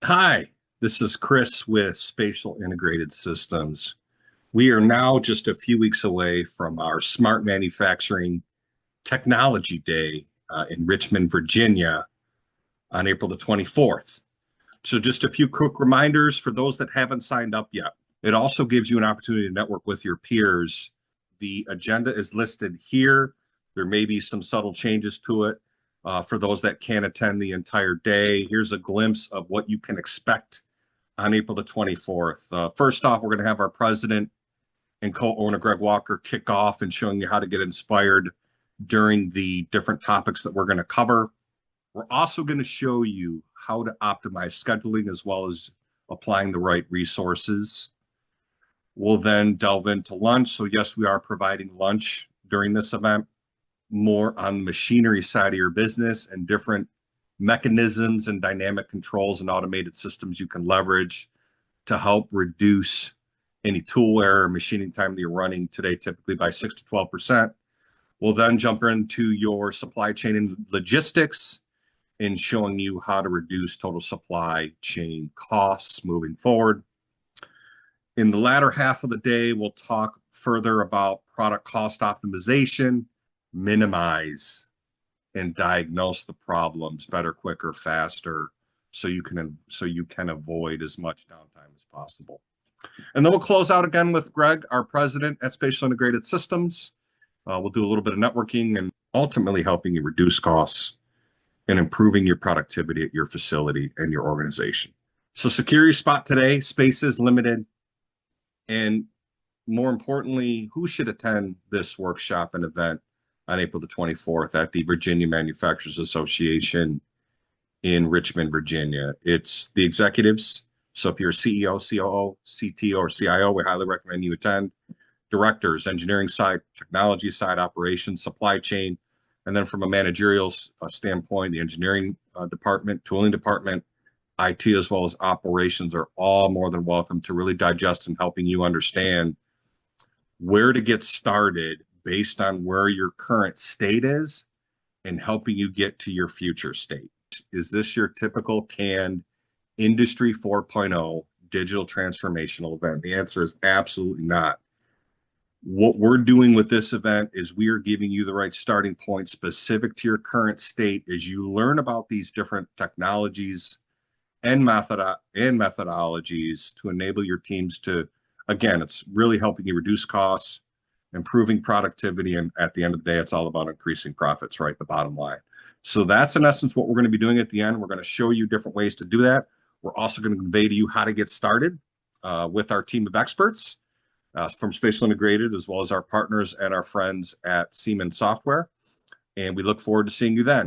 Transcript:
Hi, this is Chris with Spatial Integrated Systems. We are now just a few weeks away from our Smart Manufacturing Technology Day in Richmond, Virginia on April the 24th. So, just a few quick reminders for those that haven't signed up yet. It also gives you an opportunity to network with your peers. The agenda is listed here. There may be some subtle changes to it for those that can't attend the entire day. Here's a glimpse of what you can expect on April the 24th. First off, we're going to have our president and co-owner Greg Walker kick off and showing you how to get inspired during the different topics that we're going to cover. We're also going to show you how to optimize scheduling as well as applying the right resources. We'll then delve into lunch. So, yes, we are providing lunch during this event, more on the machinery side of your business and different mechanisms and dynamic controls and automated systems you can leverage to help reduce any tool wear or machining time that you're running today, typically by 6 to 12%. We'll then jump into your supply chain and logistics in showing you how to reduce total supply chain costs moving forward. In the latter half of the day, we'll talk further about product cost optimization, minimize and diagnose the problems better, quicker, faster, so you can avoid as much downtime as possible. And then we'll close out again with Greg, our president at Spatial Integrated Systems. We'll do a little bit of networking and ultimately helping you reduce costs and improving your productivity at your facility and your organization. So secure your spot today. Space is limited. And more importantly, who should attend this workshop and event on April the 24th at the Virginia Manufacturers Association in Richmond, Virginia? It's the executives. So if you're a CEO, COO, CTO, or CIO, we highly recommend you attend. Directors, engineering side, technology side, operations, supply chain, and then from a managerial standpoint, the engineering department, tooling department, IT, as well as operations are all more than welcome to really digest and helping you understand where to get started based on where your current state is and helping you get to your future state. Is this your typical canned Industry 4.0 digital transformational event? The answer is absolutely not. What we're doing with this event is we are giving you the right starting point specific to your current state as you learn about these different technologies and methodologies to enable your teams to, again, it's really helping you reduce costs, improving productivity, and at the end of the day, it's all about increasing profits, right? The bottom line. So that's in essence what we're going to be doing at the end. We're going to show you different ways to do that. We're also going to convey to you how to get started with our team of experts from Spatial Integrated, as well as our partners and our friends at Siemens Software. And we look forward to seeing you then.